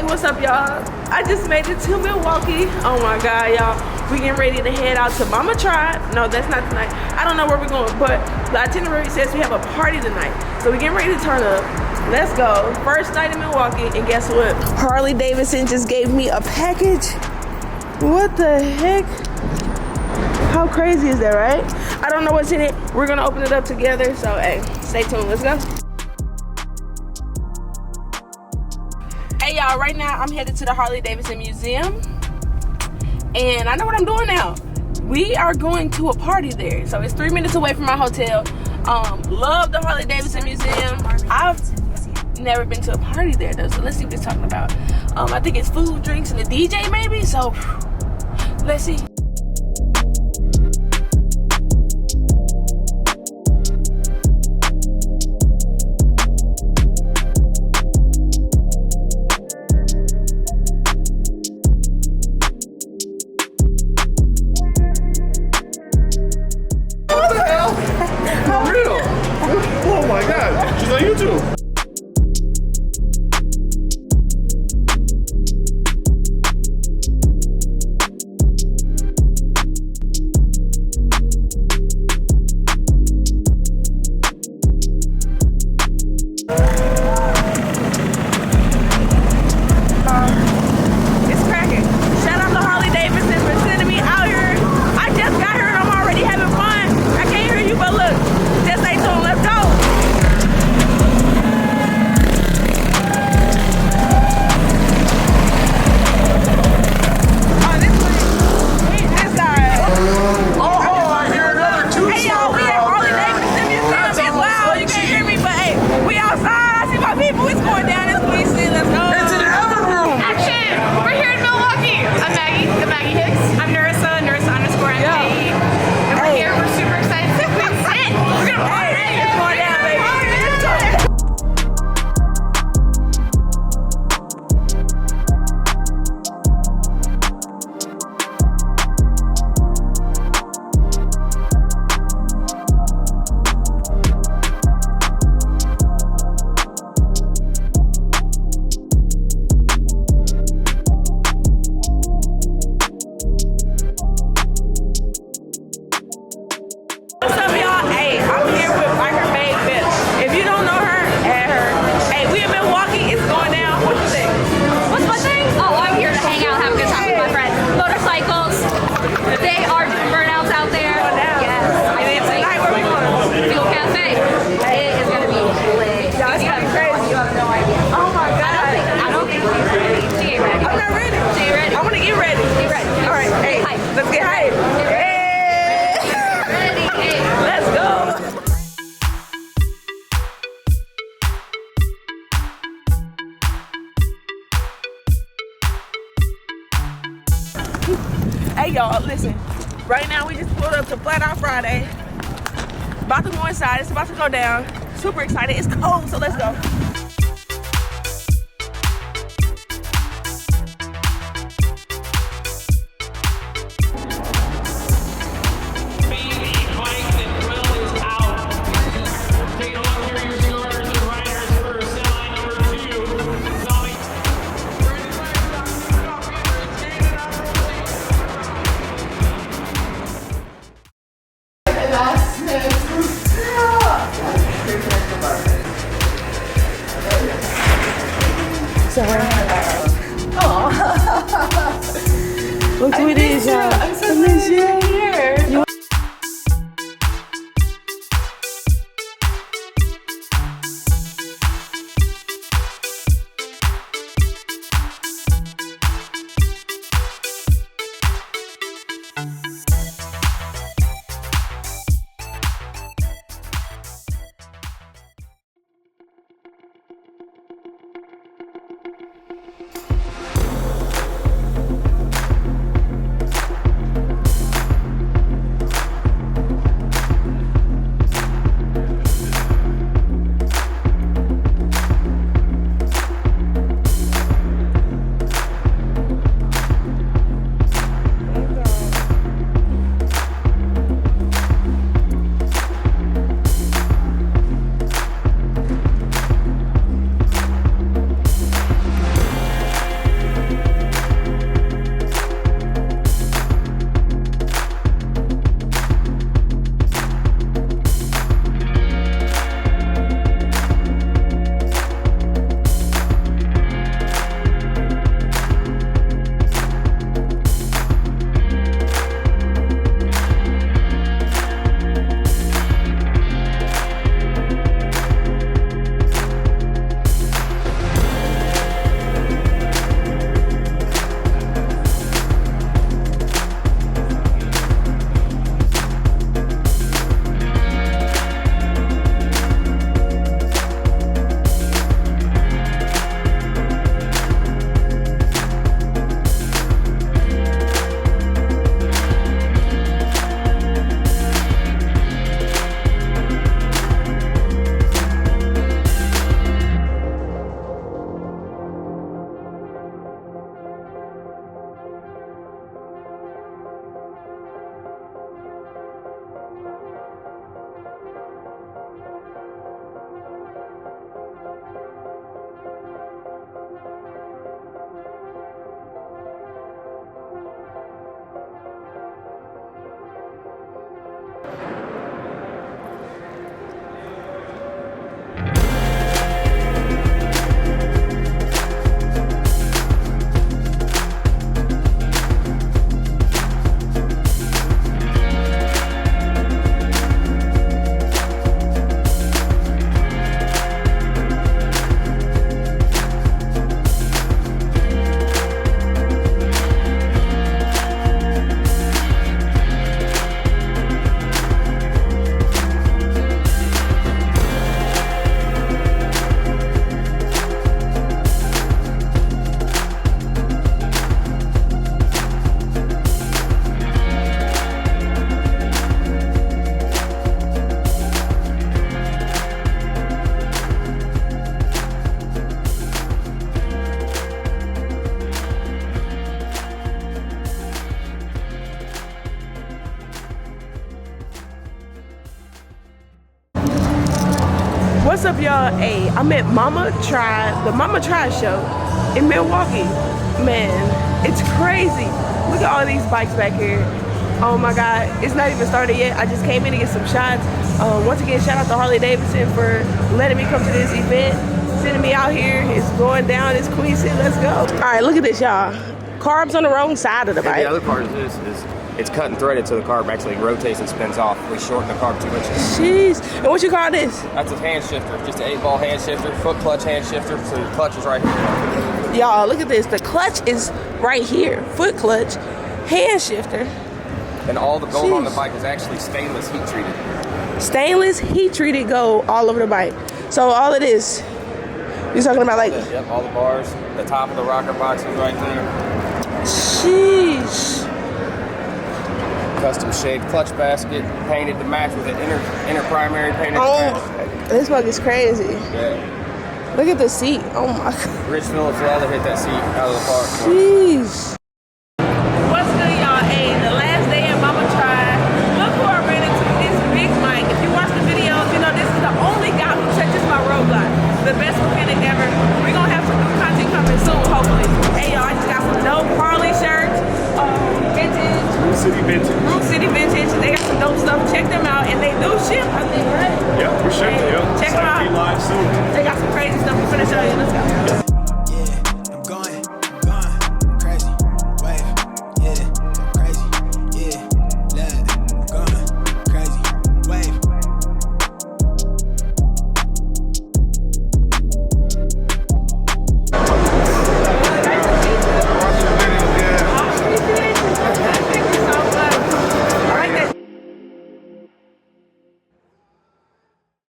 Hey, what's up, y'all? I just made it to Milwaukee. Oh my God, y'all. We getting ready to head out to Mama Tribe. No, that's not tonight. I don't know where we're going, but the itinerary says we have a party tonight. So we're getting ready to turn up. Let's go. First night in Milwaukee, and guess what? Harley-Davidson just gave me a package. What the heck? How crazy is that, right? I don't know what's in it. We're gonna open it up together. So, hey, stay tuned. Let's go. Hey, y'all, right now I'm headed to the Harley-Davidson Museum. And I know what I'm doing now. We are going to a party there. So it's 3 minutes away from my hotel. Love the Harley-Davidson Museum. I've never been to a party there though. So let's see what it's talking about. I think it's food, drinks, and a DJ maybe. So let's see. Hey y'all, listen. Right now we just pulled up to Flat Out Friday. About to go inside. It's about to go down. Super excited. It's cold, so let's go. Look who it is, y'all. I'm so glad you're here. y'all? Hey, I'm at the Mama Tried show in Milwaukee. Man, it's crazy. Look at all these bikes back here. Oh my God, it's not even started yet. I just came in to get some shots. Once again, shout out to Harley-Davidson for letting me come to this event, sending me out here. It's going down. It's QueenSit. Let's go. All right, look at this, y'all. Carbs on the wrong side of the bike. The other part is it's cut and threaded so the carb actually rotates and spins off. We shorten the carb 2 inches. Jeez. And what you call this? That's a hand shifter, just an 8-ball hand shifter, foot clutch hand shifter. So the clutch is right here. Y'all, look at this. The clutch is right here. Foot clutch, hand shifter. And all the gold on the bike is actually stainless heat treated. Stainless heat treated gold all over the bike. So all it is, you're talking about like... Yep, all the bars. The top of the rocker box is right there. Sheesh. Custom shaped clutch basket, painted to match with an inner primary painted to match. This bug is crazy. Yeah. Look at the seat. Oh my God. Rich Phillips leather hit that seat out of the park. Jeez. What's good, y'all? Hey, the last day at Mama Tried. Look who I ran into, this big Mike. If you watch the videos, you know this is the only guy who touches my roadblock. The best mechanic ever. We're gonna have some new content coming soon, hopefully. Hey, y'all, I just got some dope Harley shirts. Vintage. Root City Vintage. They got some dope stuff. Check them out. And they do ship, I think, right? Yeah, we're shipping. Hey, Yeah. check them out. Live soon. They got some crazy stuff. We're gonna show you. Let's go.